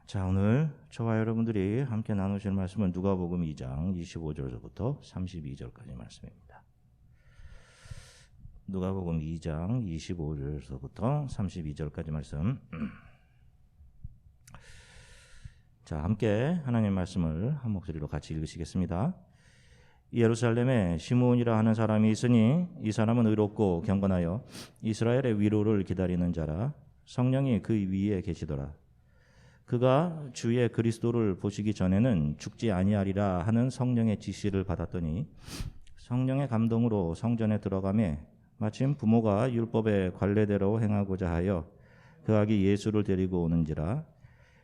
자, 오늘 저와 여러분들이 함께 나누실 말씀은 누가복음 2장 25절부터 32절까지 말씀입니다. 누가복음 2장 25절부터 32절까지 말씀. 자, 함께 하나님 말씀을 한 목소리로 같이 읽으시겠습니다. 예루살렘에 시므온이라 하는 사람이 있으니 이 사람은 의롭고 경건하여 이스라엘의 위로를 기다리는 자라. 성령이 그 위에 계시더라. 그가 주의 그리스도를 보시기 전에는 죽지 아니하리라 하는 성령의 지시를 받았더니 성령의 감동으로 성전에 들어가매 마침 부모가 율법의 관례대로 행하고자 하여 그 아기 예수를 데리고 오는지라.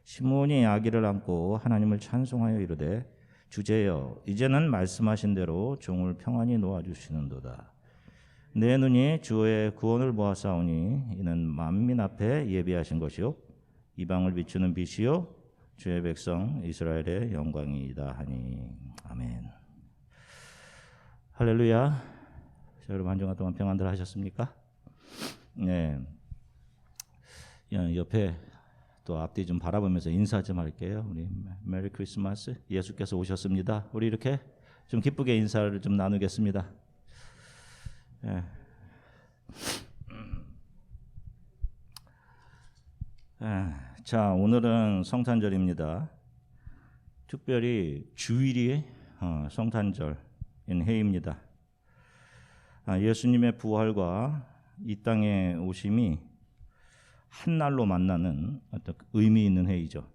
시므온이 아기를 안고 하나님을 찬송하여 이르되 주제여 이제는 말씀하신 대로 종을 평안히 놓아주시는도다. 내 눈이 주의 구원을 보았사오니 이는 만민 앞에 예비하신 것이요 이방을 비추는 빛이요 주의 백성 이스라엘의 영광이다 하니. 아멘. 할렐루야. 자, 여러분 한 주간 동안 평안들 하셨습니까? 네. 옆에 또 앞뒤 좀 바라보면서 인사 좀 할게요. 우리 메리 크리스마스. 예수께서 오셨습니다. 우리 이렇게 좀 기쁘게 인사를 좀 나누겠습니다. 네. 자, 오늘은 성탄절입니다. 특별히 주일이 성탄절인 해입니다. 예수님의 부활과 이 땅에 오심이 한 날로 만나는 어떤 의미 있는 해이죠.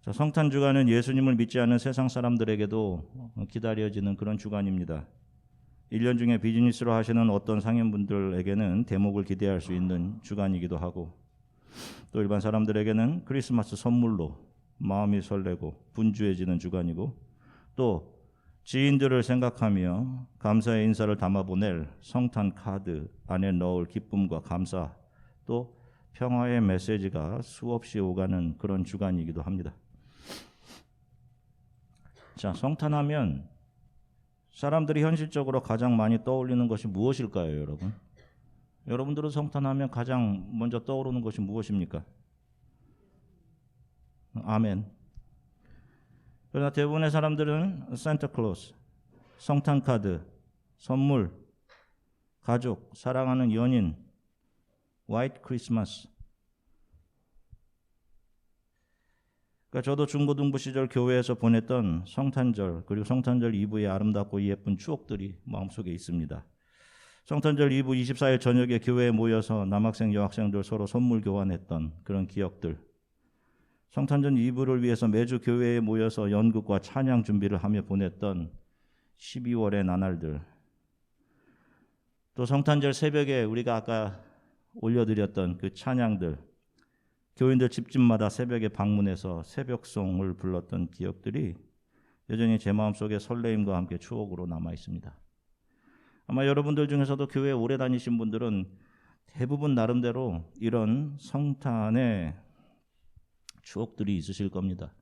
자, 성탄 주간은 예수님을 믿지 않는 세상 사람들에게도 기다려지는 그런 주간입니다. 1년 중에 비즈니스로 하시는 어떤 상인분들에게는 대목을 기대할 수 있는 주간이기도 하고, 또 일반 사람들에게는 크리스마스 선물로 마음이 설레고 분주해지는 주간이고, 또 지인들을 생각하며 감사의 인사를 담아보낼 성탄 카드 안에 넣을 기쁨과 감사, 또 평화의 메시지가 수없이 오가는 그런 주간이기도 합니다. 자, 성탄하면 사람들이 현실적으로 가장 많이 떠올리는 것이 무엇일까요, 여러분? 여러분들은 성탄하면 가장 먼저 떠오르는 것이 무엇입니까? 아멘. 그러나 대부분의 사람들은 산타클로스, 성탄 카드, 선물, 가족, 사랑하는 연인, 화이트 크리스마스. 그러니까 저도 중고등부 시절 교회에서 보냈던 성탄절, 그리고 성탄절 이브의 아름답고 예쁜 추억들이 마음속에 있습니다. 성탄절 이브 24일 저녁에 교회에 모여서 남학생, 여학생들 서로 선물 교환했던 그런 기억들. 성탄절 이브를 위해서 매주 교회에 모여서 연극과 찬양 준비를 하며 보냈던 12월의 나날들. 또 성탄절 새벽에 우리가 아까 올려드렸던 그 찬양들, 교인들 집집마다 새벽에 방문해서 새벽송을 불렀던 기억들이 여전히 제 마음속에 설레임과 함께 추억으로 남아 있습니다. 아마 여러분들 중에서도 교회에 오래 다니신 분들은 대부분 나름대로 이런 성탄의 추억들이 있으실 겁니다.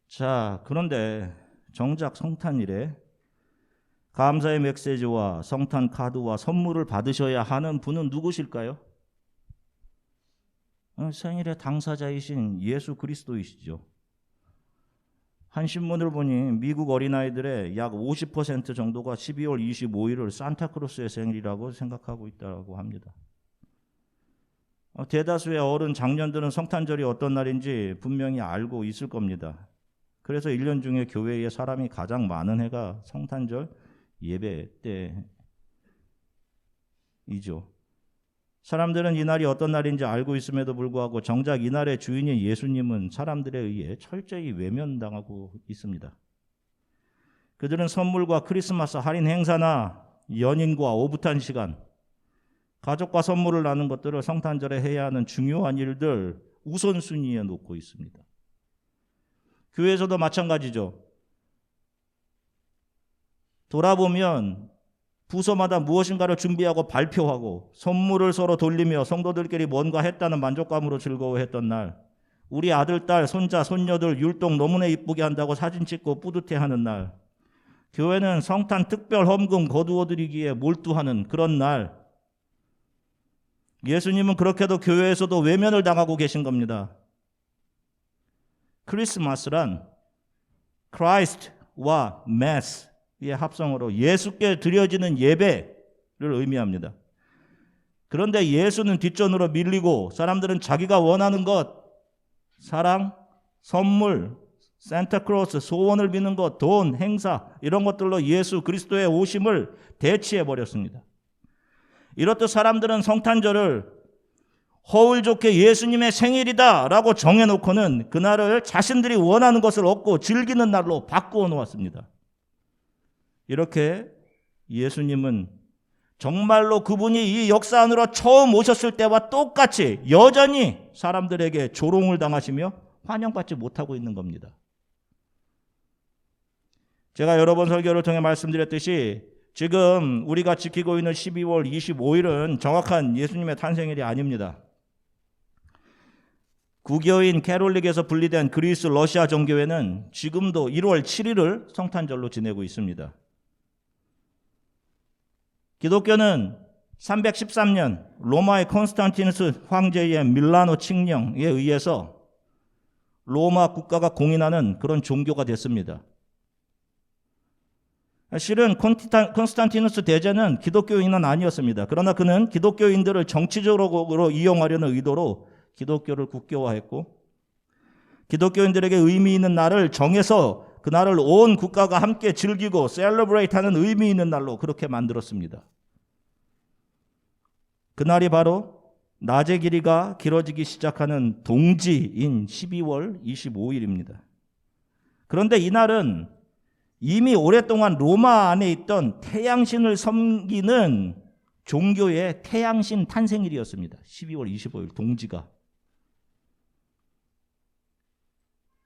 자, 그런데 정작 성탄일에 감사의 메시지와 성탄 카드와 선물을 받으셔야 하는 분은 누구실까요? 생일의 당사자이신 예수 그리스도이시죠. 한 신문을 보니 미국 어린아이들의 약 50% 정도가 12월 25일을 산타크로스의 생일이라고 생각하고 있다고 합니다. 대다수의 어른 장년들은 성탄절이 어떤 날인지 분명히 알고 있을 겁니다. 그래서 1년 중에 교회에 사람이 가장 많은 해가 성탄절 예배 때이죠. 사람들은 이 날이 어떤 날인지 알고 있음에도 불구하고 정작 이 날의 주인인 예수님은 사람들에 의해 철저히 외면당하고 있습니다. 그들은 선물과 크리스마스 할인 행사나 연인과 오붓한 시간, 가족과 선물을 나눈 것들을 성탄절에 해야 하는 중요한 일들 우선순위에 놓고 있습니다. 교회에서도 마찬가지죠. 돌아보면 부서마다 무엇인가를 준비하고 발표하고 선물을 서로 돌리며 성도들끼리 뭔가 했다는 만족감으로 즐거워했던 날, 우리 아들, 딸, 손자, 손녀들 율동 너무나 이쁘게 한다고 사진 찍고 뿌듯해하는 날, 교회는 성탄 특별 헌금 거두어드리기에 몰두하는 그런 날, 예수님은 그렇게도 교회에서도 외면을 당하고 계신 겁니다. 크리스마스란 크라이스트와 매스의 합성어로 예수께 드려지는 예배를 의미합니다. 그런데 예수는 뒷전으로 밀리고 사람들은 자기가 원하는 것, 사랑, 선물, 산타크로스, 소원을 비는 것, 돈, 행사 이런 것들로 예수 그리스도의 오심을 대치해버렸습니다. 이렇듯 사람들은 성탄절을 허울 좋게 예수님의 생일이다 라고 정해놓고는 그날을 자신들이 원하는 것을 얻고 즐기는 날로 바꾸어 놓았습니다. 이렇게 예수님은 정말로 그분이 이 역사 안으로 처음 오셨을 때와 똑같이 여전히 사람들에게 조롱을 당하시며 환영받지 못하고 있는 겁니다. 제가 여러 번 설교를 통해 말씀드렸듯이 지금 우리가 지키고 있는 12월 25일은 정확한 예수님의 탄생일이 아닙니다. 구교인 캐톨릭에서 분리된 그리스 러시아 정교회는 지금도 1월 7일을 성탄절로 지내고 있습니다. 기독교는 313년 로마의 콘스탄티누스 황제의 밀라노 칙령에 의해서 로마 국가가 공인하는 그런 종교가 됐습니다. 실은 콘스탄티누스 대제는 기독교인은 아니었습니다. 그러나 그는 기독교인들을 정치적으로 이용하려는 의도로 기독교를 국교화했고 기독교인들에게 의미 있는 날을 정해서 그날을 온 국가가 함께 즐기고 셀러브레이트하는 의미 있는 날로 그렇게 만들었습니다. 그날이 바로 낮의 길이가 길어지기 시작하는 동지인 12월 25일입니다. 그런데 이날은 이미 오랫동안 로마 안에 있던 태양신을 섬기는 종교의 태양신 탄생일이었습니다. 12월 25일 동지가.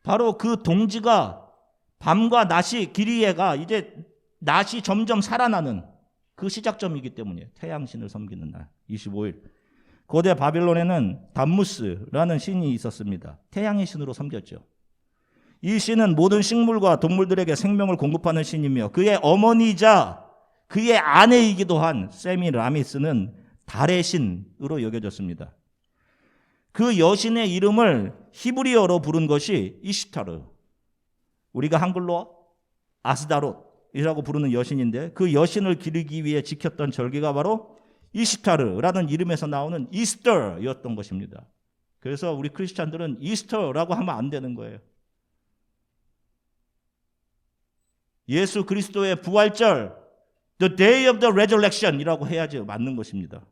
바로 그 동지가 밤과 낮이 길이가 이제 낮이 점점 살아나는 그 시작점이기 때문이에요. 태양신을 섬기는 날 25일. 고대 바빌론에는 담무스라는 신이 있었습니다. 태양의 신으로 섬겼죠. 이 신은 모든 식물과 동물들에게 생명을 공급하는 신이며 그의 어머니이자 그의 아내이기도 한 세미라미스는 달의 신으로 여겨졌습니다. 그 여신의 이름을 히브리어로 부른 것이 이시타르. 우리가 한글로 아스다롯이라고 부르는 여신인데 그 여신을 기리기 위해 지켰던 절기가 바로 이시타르라는 이름에서 나오는 이스터였던 것입니다. 그래서 우리 크리스찬들은 이스터라고 하면 안 되는 거예요. 예수 그리스도의 부활절, The Day of the Resurrection이라고 해야지 맞는 것입니다.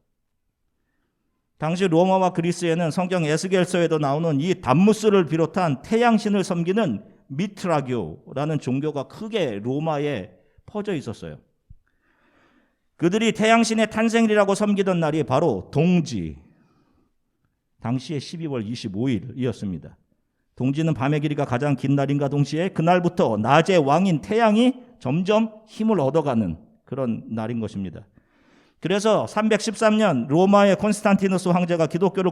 당시 로마와 그리스에는 성경 에스겔서에도 나오는 이 담무스를 비롯한 태양신을 섬기는 미트라교라는 종교가 크게 로마에 퍼져 있었어요. 그들이 태양신의 탄생일이라고 섬기던 날이 바로 동지, 당시의 12월 25일이었습니다. 동지는 밤의 길이가 가장 긴 날인가 동시에 그날부터 낮의 왕인 태양이 점점 힘을 얻어가는 그런 날인 것입니다. 그래서 313년 로마의 콘스탄티누스 황제가 기독교를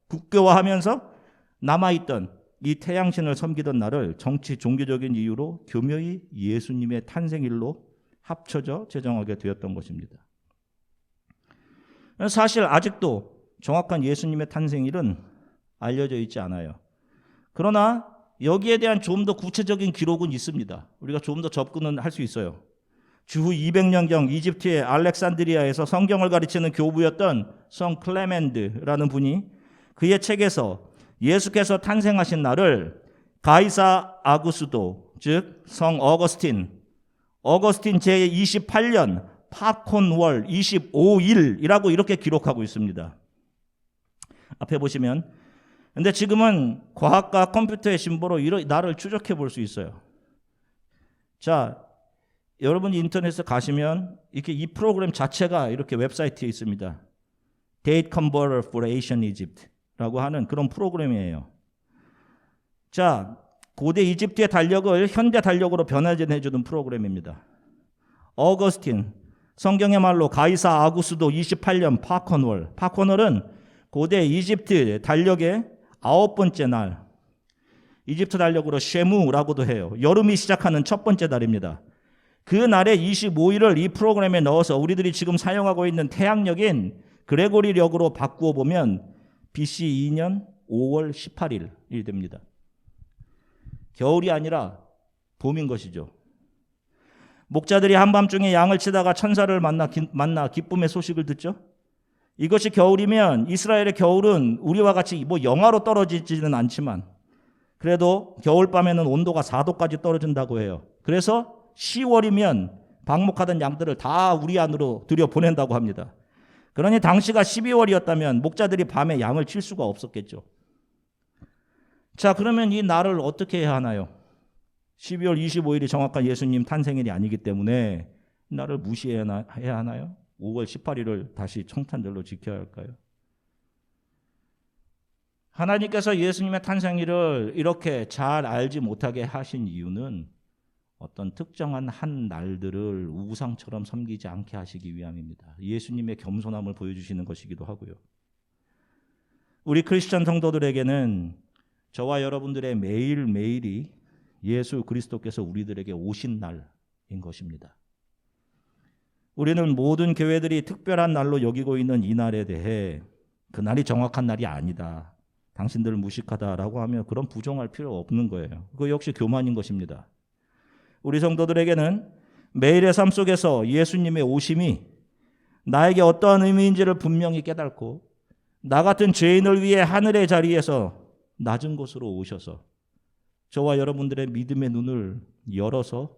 국교화하면서 남아있던 이 태양신을 섬기던 날을 정치 종교적인 이유로 교묘히 예수님의 탄생일로 합쳐져 제정하게 되었던 것입니다. 사실 아직도 정확한 예수님의 탄생일은 알려져 있지 않아요. 그러나 여기에 대한 좀 더 구체적인 기록은 있습니다. 우리가 좀 더 접근은 할 수 있어요. 주후 200년경 이집트의 알렉산드리아에서 성경을 가르치는 교부였던 성 클레멘드라는 분이 그의 책에서 예수께서 탄생하신 날을 가이사 아구스도, 즉 성 어거스틴 제28년 파콘월 25일이라고 이렇게 기록하고 있습니다. 앞에 보시면 근데 지금은 과학과 컴퓨터의 신보로 나를 추적해 볼 수 있어요. 자, 여러분이 인터넷에 가시면 이렇게 이 프로그램 자체가 이렇게 웹사이트에 있습니다. Date Converter for Ancient Egypt라고 하는 그런 프로그램이에요. 자, 고대 이집트의 달력을 현대 달력으로 변환해주는 프로그램입니다. 어거스틴, 성경의 말로 가이사 아구스도 28년 파콘월은 고대 이집트 달력의 9번째 날, 이집트 달력으로 쉐무라고도 해요. 여름이 시작하는 첫 번째 달입니다. 그 날의 25일을 이 프로그램에 넣어서 우리들이 지금 사용하고 있는 태양력인 그레고리력으로 바꾸어 보면 BC 2년 5월 18일이 됩니다. 겨울이 아니라 봄인 것이죠. 목자들이 한밤중에 양을 치다가 천사를 만나 기쁨의 소식을 듣죠. 이것이 겨울이면 이스라엘의 겨울은 우리와 같이 영하로 떨어지지는 않지만 그래도 겨울밤에는 온도가 4도까지 떨어진다고 해요. 그래서 10월이면 방목하던 양들을 다 우리 안으로 들여보낸다고 합니다. 그러니 당시가 12월이었다면 목자들이 밤에 양을 칠 수가 없었겠죠. 자, 그러면 이 날을 어떻게 해야 하나요? 12월 25일이 정확한 예수님 탄생일이 아니기 때문에 이 날을 무시해야 하나요? 5월 18일을 다시 성탄절로 지켜야 할까요? 하나님께서 예수님의 탄생일을 이렇게 잘 알지 못하게 하신 이유는 어떤 특정한 한 날들을 우상처럼 섬기지 않게 하시기 위함입니다. 예수님의 겸손함을 보여주시는 것이기도 하고요. 우리 크리스천 성도들에게는 저와 여러분들의 매일매일이 예수 그리스도께서 우리들에게 오신 날인 것입니다. 우리는 모든 교회들이 특별한 날로 여기고 있는 이 날에 대해 그날이 정확한 날이 아니다, 당신들을 무식하다라고 하며 그런 부정할 필요 없는 거예요. 그거 역시 교만인 것입니다. 우리 성도들에게는 매일의 삶 속에서 예수님의 오심이 나에게 어떠한 의미인지를 분명히 깨닫고 나 같은 죄인을 위해 하늘의 자리에서 낮은 곳으로 오셔서 저와 여러분들의 믿음의 눈을 열어서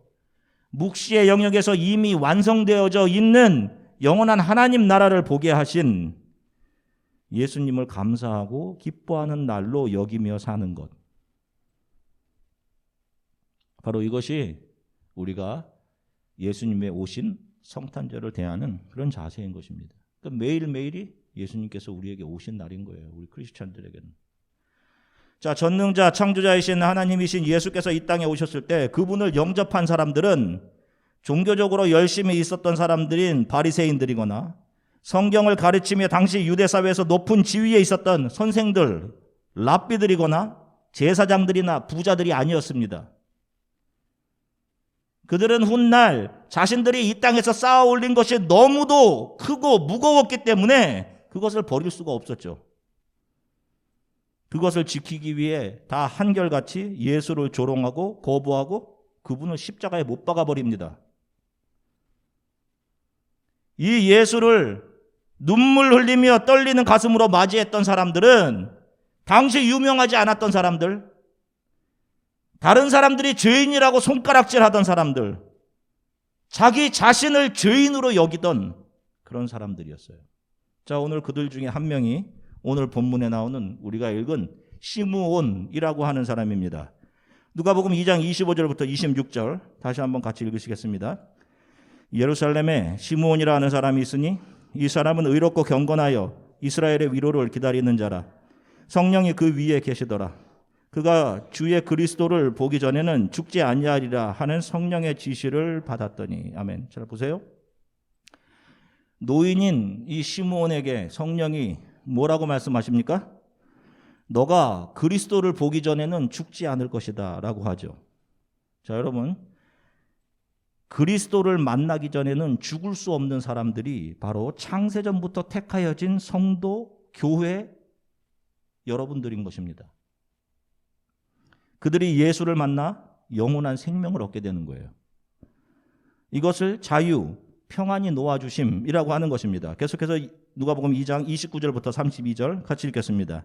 묵시의 영역에서 이미 완성되어져 있는 영원한 하나님 나라를 보게 하신 예수님을 감사하고 기뻐하는 날로 여기며 사는 것. 바로 이것이 우리가 예수님의 오신 성탄절을 대하는 그런 자세인 것입니다. 그러니까 매일매일이 예수님께서 우리에게 오신 날인 거예요. 우리 크리스찬들에게는. 자, 전능자 창조자이신 하나님이신 예수께서 이 땅에 오셨을 때 그분을 영접한 사람들은 종교적으로 열심히 있었던 사람들인 바리새인들이거나 성경을 가르치며 당시 유대 사회에서 높은 지위에 있었던 선생들, 랍비들이거나 제사장들이나 부자들이 아니었습니다. 그들은 훗날 자신들이 이 땅에서 쌓아 올린 것이 너무도 크고 무거웠기 때문에 그것을 버릴 수가 없었죠. 그것을 지키기 위해 다 한결같이 예수를 조롱하고 거부하고 그분을 십자가에 못 박아 버립니다. 이 예수를 눈물 흘리며 떨리는 가슴으로 맞이했던 사람들은 당시 유명하지 않았던 사람들, 다른 사람들이 죄인이라고 손가락질하던 사람들, 자기 자신을 죄인으로 여기던 그런 사람들이었어요. 자, 오늘 그들 중에 한 명이 오늘 본문에 나오는 우리가 읽은 시므온이라고 하는 사람입니다. 누가복음 2장 25절부터 26절 다시 한번 같이 읽으시겠습니다. 예루살렘에 시므온이라 하는 사람이 있으니 이 사람은 의롭고 경건하여 이스라엘의 위로를 기다리는 자라. 성령이 그 위에 계시더라. 그가 주의 그리스도를 보기 전에는 죽지 아니하리라 하는 성령의 지시를 받았더니. 아멘. 잘 보세요. 노인인 이 시므온에게 성령이 뭐라고 말씀하십니까? 너가 그리스도를 보기 전에는 죽지 않을 것이다 라고 하죠. 자, 여러분, 그리스도를 만나기 전에는 죽을 수 없는 사람들이 바로 창세전부터 택하여진 성도, 교회 여러분들인 것입니다. 그들이 예수를 만나 영원한 생명을 얻게 되는 거예요. 이것을 자유, 평안이 놓아주심이라고 하는 것입니다. 계속해서 누가복음 2장 29절부터 32절 같이 읽겠습니다.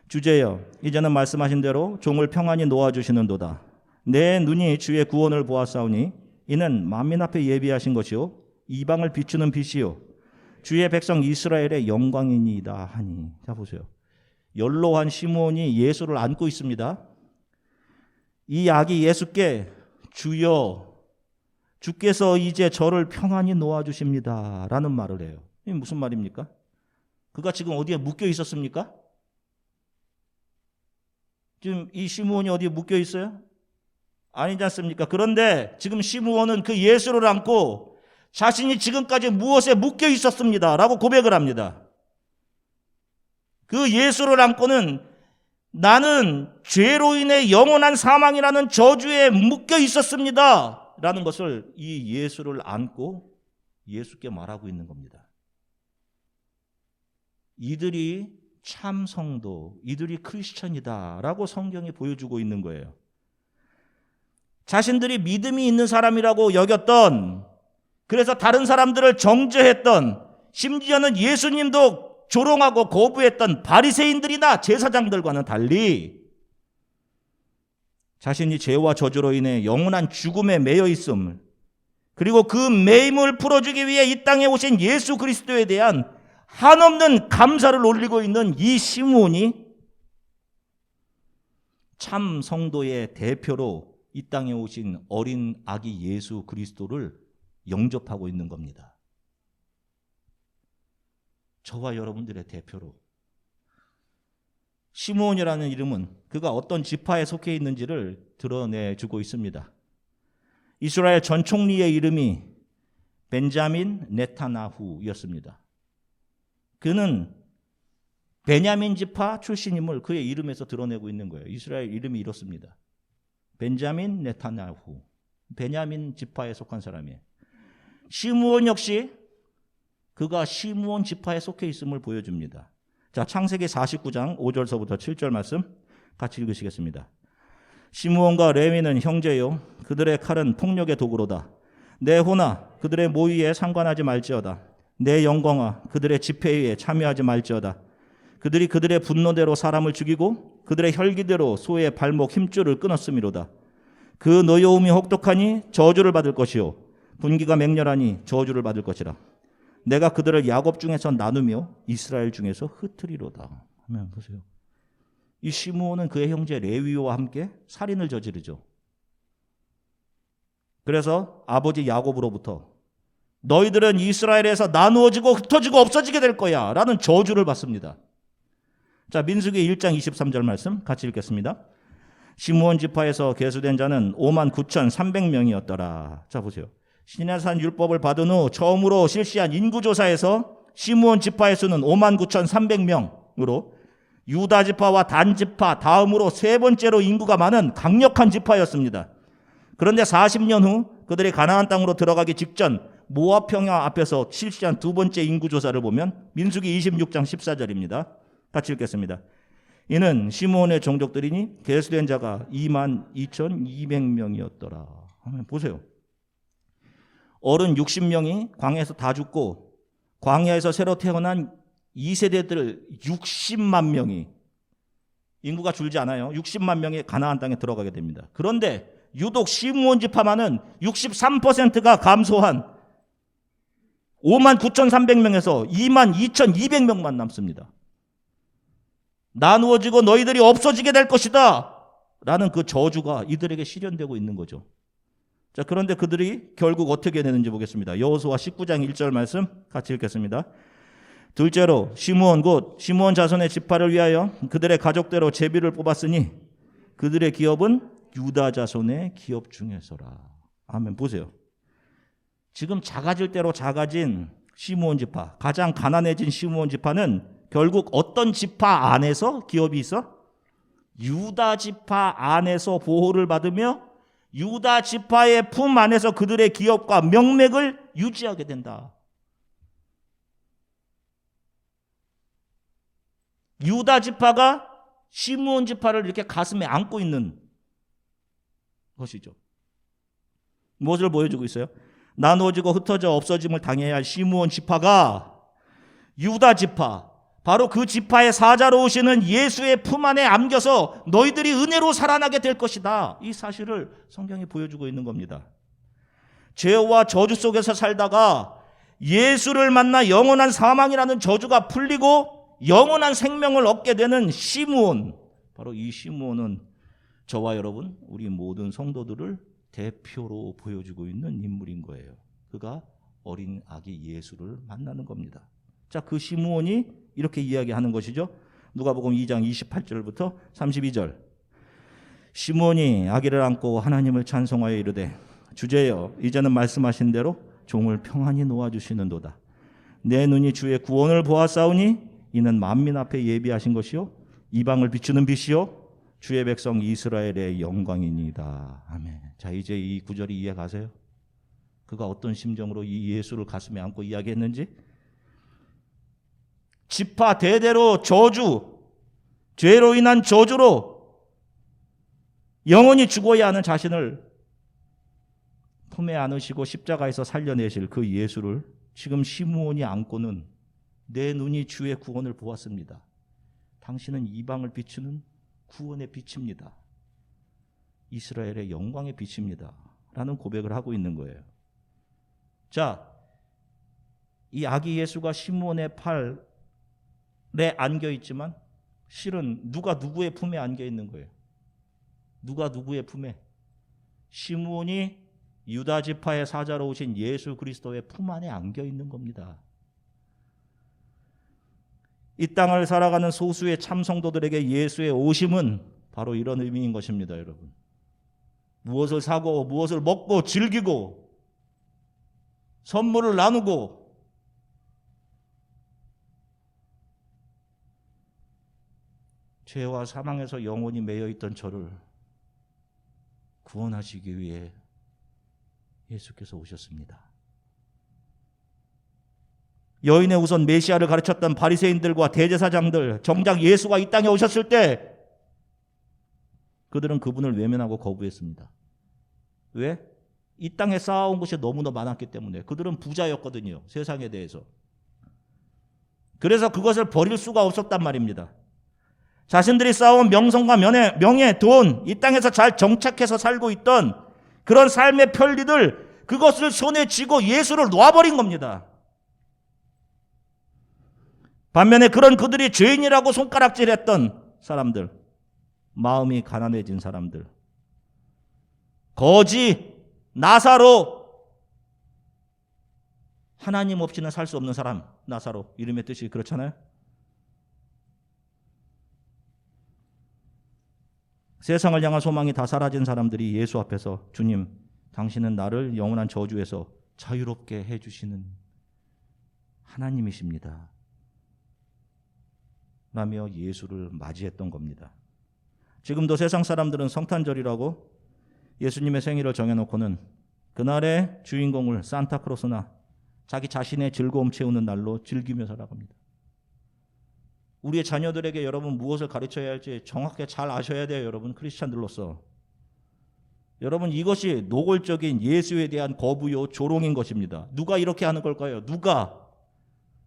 주제여, 이제는 말씀하신 대로 종을 평안히 놓아주시는도다. 내 눈이 주의 구원을 보았사오니 이는 만민 앞에 예비하신 것이요 이방을 비추는 빛이요 주의 백성 이스라엘의 영광이니이다 하니. 자, 보세요. 연로한 시므온이 예수를 안고 있습니다. 이 아기 예수께 주여, 주께서 이제 저를 평안히 놓아주십니다 라는 말을 해요. 이게 무슨 말입니까? 그가 지금 어디에 묶여 있었습니까? 지금 이 시므온이 어디에 묶여 있어요? 아니지 않습니까? 그런데 지금 시므온은 그 예수를 안고 자신이 지금까지 무엇에 묶여 있었습니다 라고 고백을 합니다. 그 예수를 안고는 나는 죄로 인해 영원한 사망이라는 저주에 묶여 있었습니다 라는 것을 이 예수를 안고 예수께 말하고 있는 겁니다. 이들이 참 성도, 이들이 크리스천이다 라고 성경이 보여주고 있는 거예요. 자신들이 믿음이 있는 사람이라고 여겼던, 그래서 다른 사람들을 정죄했던, 심지어는 예수님도 조롱하고 거부했던 바리새인들이나 제사장들과는 달리 자신이 죄와 저주로 인해 영원한 죽음에 매여 있음을, 그리고 그 매임을 풀어주기 위해 이 땅에 오신 예수 그리스도에 대한 한없는 감사를 올리고 있는 이 시므온이 참 성도의 대표로 이 땅에 오신 어린 아기 예수 그리스도를 영접하고 있는 겁니다. 저와 여러분들의 대표로. 시므온이라는 이름은 그가 어떤 지파에 속해 있는지를 드러내주고 있습니다. 이스라엘 전 총리의 이름이 벤자민 네타나후였습니다. 그는 베냐민 지파 출신임을 그의 이름에서 드러내고 있는 거예요. 이스라엘 이름이 이렇습니다. 벤자민 네타나후, 베냐민 지파에 속한 사람이에요. 시므온 역시 그가 시므온 지파에 속해 있음을 보여줍니다. 자, 창세기 49장 5절서부터 7절 말씀 같이 읽으시겠습니다. 시므온과 레위는 형제요, 그들의 칼은 폭력의 도구로다. 내 호나 그들의 모의에 상관하지 말지어다. 내 영광아 그들의 집회에 참여하지 말지어다. 그들이 그들의 분노대로 사람을 죽이고 그들의 혈기대로 소의 발목 힘줄을 끊었음이로다. 그 노여움이 혹독하니 저주를 받을 것이요, 분기가 맹렬하니 저주를 받을 것이라. 내가 그들을 야곱 중에서 나누며 이스라엘 중에서 흩으리로다. 하면 보세요. 이 시므온은 그의 형제 레위와 함께 살인을 저지르죠. 그래서 아버지 야곱으로부터 너희들은 이스라엘에서 나누어지고 흩어지고 없어지게 될 거야 라는 저주를 받습니다. 자, 민수기 1장 23절 말씀 같이 읽겠습니다. 시므온 지파에서 계수된 자는 59,300명이었더라. 자, 보세요. 시내산 율법을 받은 후 처음으로 실시한 인구조사에서 시므온 지파의 수는 59,300명으로 유다 지파와 단 지파 다음으로 세 번째로 인구가 많은 강력한 지파였습니다. 그런데 40년 후 그들이 가나안 땅으로 들어가기 직전 모압 평야 앞에서 실시한 두 번째 인구조사를 보면 민수기 26장 14절입니다. 같이 읽겠습니다. 이는 시므온의 종족들이니 계수된 자가 22,200명이었더라. 보세요. 어른 60명이 광야에서 다 죽고 광야에서 새로 태어난 2세대들 60만 명이, 인구가 줄지 않아요. 60만 명이 가나안 땅에 들어가게 됩니다. 그런데 유독 시므온 지파만은 63%가 감소한 59,300명에서 22,200명만 남습니다. 나누어지고 너희들이 없어지게 될 것이다 라는 그 저주가 이들에게 실현되고 있는 거죠. 자, 그런데 그들이 결국 어떻게 되는지 보겠습니다. 여호수아 19장 1절 말씀 같이 읽겠습니다. 둘째로 시므온 곧 시므온 자손의 지파를 위하여 그들의 가족대로 제비를 뽑았으니 그들의 기업은 유다 자손의 기업 중에서라. 아멘. 보세요. 지금 작아질 대로 작아진 시므온 지파, 가장 가난해진 시므온 지파는 결국 어떤 지파 안에서 기업이 있어? 유다 지파 안에서 보호를 받으며 유다 지파의 품 안에서 그들의 기업과 명맥을 유지하게 된다. 유다 지파가 시므온 지파를 이렇게 가슴에 안고 있는 것이죠. 무엇을 보여주고 있어요? 나누어지고 흩어져 없어짐을 당해야 할 시므온 지파가 유다 지파, 바로 그 지파의 사자로 오시는 예수의 품 안에 안겨서 너희들이 은혜로 살아나게 될 것이다. 이 사실을 성경이 보여주고 있는 겁니다. 죄와 저주 속에서 살다가 예수를 만나 영원한 사망이라는 저주가 풀리고 영원한 생명을 얻게 되는 시므온, 바로 이 시므온은 저와 여러분, 우리 모든 성도들을 대표로 보여주고 있는 인물인 거예요. 그가 어린 아기 예수를 만나는 겁니다. 자, 그 시므온이 이렇게 이야기하는 것이죠. 누가복음 2장 28절부터 32절. 시므온이 아기를 안고 하나님을 찬송하여 이르되 주제여 이제는 말씀하신 대로 종을 평안히 놓아주시는도다. 내 눈이 주의 구원을 보았사오니 이는 만민 앞에 예비하신 것이요 이방을 비추는 빛이요 주의 백성 이스라엘의 영광이니이다. 아멘. 자, 이제 이 구절이 이해가세요? 그가 어떤 심정으로 이 예수를 가슴에 안고 이야기했는지? 지파 대대로 저주, 죄로 인한 저주로 영원히 죽어야 하는 자신을 품에 안으시고 십자가에서 살려내실 그 예수를 지금 시므온이 안고는 내 눈이 주의 구원을 보았습니다. 당신은 이방을 비추는 구원의 빛입니다. 이스라엘의 영광의 빛입니다. 라는 고백을 하고 있는 거예요. 자, 이 아기 예수가 시므온의 팔에 안겨 있지만 실은 누가 누구의 품에 안겨 있는 거예요? 누가 누구의 품에? 시므온이 유다 지파의 사자로 오신 예수 그리스도의 품 안에 안겨 있는 겁니다. 이 땅을 살아가는 소수의 참성도들에게 예수의 오심은 바로 이런 의미인 것입니다, 여러분. 무엇을 사고 무엇을 먹고 즐기고 선물을 나누고 죄와 사망에서 영원히 매여 있던 저를 구원하시기 위해 예수께서 오셨습니다. 여인의 우선 메시아를 가르쳤던 바리새인들과 대제사장들, 정작 예수가 이 땅에 오셨을 때 그들은 그분을 외면하고 거부했습니다. 왜? 이 땅에 쌓아온 것이 너무나 많았기 때문에. 그들은 부자였거든요, 세상에 대해서. 그래서 그것을 버릴 수가 없었단 말입니다. 자신들이 쌓아온 명성과 명예, 돈, 이 땅에서 잘 정착해서 살고 있던 그런 삶의 편리들, 그것을 손에 쥐고 예수를 놓아버린 겁니다. 반면에 그런 그들이 죄인이라고 손가락질했던 사람들, 마음이 가난해진 사람들, 거지, 나사로, 하나님 없이는 살 수 없는 사람, 나사로, 이름의 뜻이 그렇잖아요. 세상을 향한 소망이 다 사라진 사람들이 예수 앞에서 주님, 당신은 나를 영원한 저주에서 자유롭게 해주시는 하나님이십니다 라며 예수를 맞이했던 겁니다. 지금도 세상 사람들은 성탄절이라고 예수님의 생일을 정해놓고는 그날의 주인공을 산타크로스나 자기 자신의 즐거움 채우는 날로 즐기며 살아갑니다. 우리의 자녀들에게 여러분 무엇을 가르쳐야 할지 정확하게 잘 아셔야 돼요, 여러분. 크리스찬들로서. 여러분, 이것이 노골적인 예수에 대한 거부요, 조롱인 것입니다. 누가 이렇게 하는 걸까요? 누가?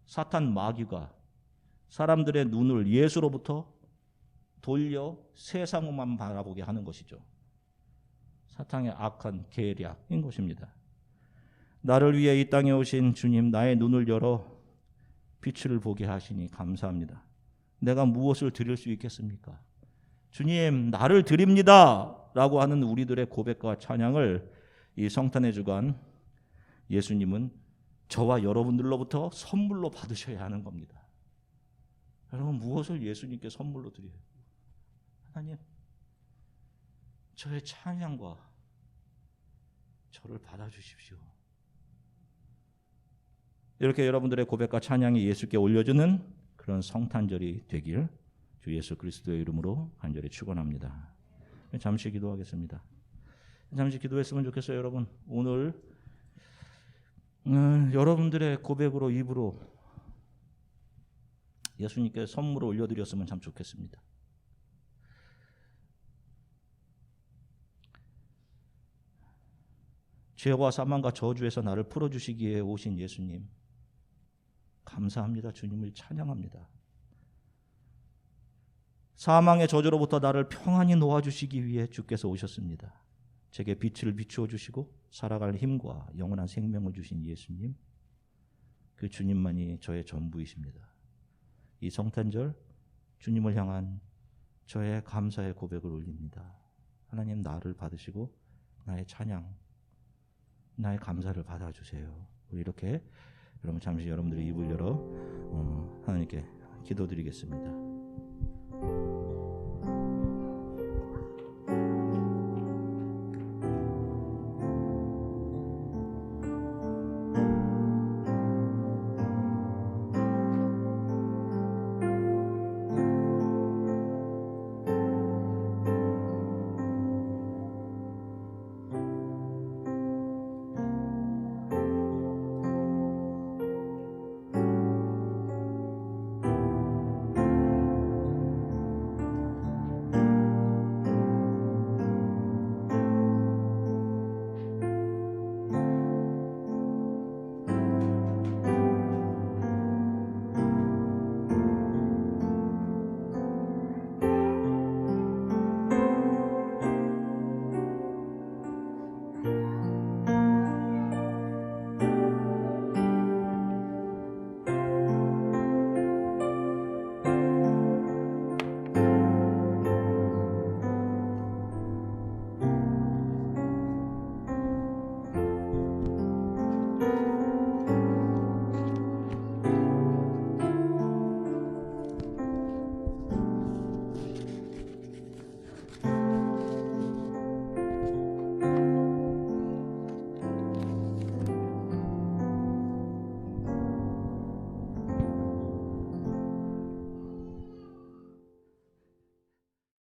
사탄 마귀가 사람들의 눈을 예수로부터 돌려 세상만 바라보게 하는 것이죠. 사탄의 악한 계략인 것입니다. 나를 위해 이 땅에 오신 주님, 나의 눈을 열어 빛을 보게 하시니 감사합니다. 내가 무엇을 드릴 수 있겠습니까? 주님, 나를 드립니다 라고 하는 우리들의 고백과 찬양을 이 성탄의 주간 예수님은 저와 여러분들로부터 선물로 받으셔야 하는 겁니다. 여러분, 무엇을 예수님께 선물로 드려요? 하나님, 저의 찬양과 저를 받아주십시오. 이렇게 여러분들의 고백과 찬양이 예수께 올려주는 그런 성탄절이 되길 주 예수 그리스도의 이름으로 간절히 축원합니다. 잠시 기도하겠습니다. 잠시 기도했으면 좋겠어요, 여러분. 오늘 여러분들의 고백으로, 입으로 예수님께 선물을 올려드렸으면 참 좋겠습니다. 죄와 사망과 저주에서 나를 풀어주시기에 오신 예수님, 감사합니다. 주님을 찬양합니다. 사망의 저주로부터 나를 평안히 놓아주시기 위해 주께서 오셨습니다. 제게 빛을 비추어 주시고 살아갈 힘과 영원한 생명을 주신 예수님, 그 주님만이 저의 전부이십니다. 이 성탄절 주님을 향한 저의 감사의 고백을 올립니다. 하나님, 나를 받으시고 나의 찬양, 나의 감사를 받아주세요. 우리 이렇게 여러분 잠시 여러분들의 입을 열어 하나님께 기도드리겠습니다.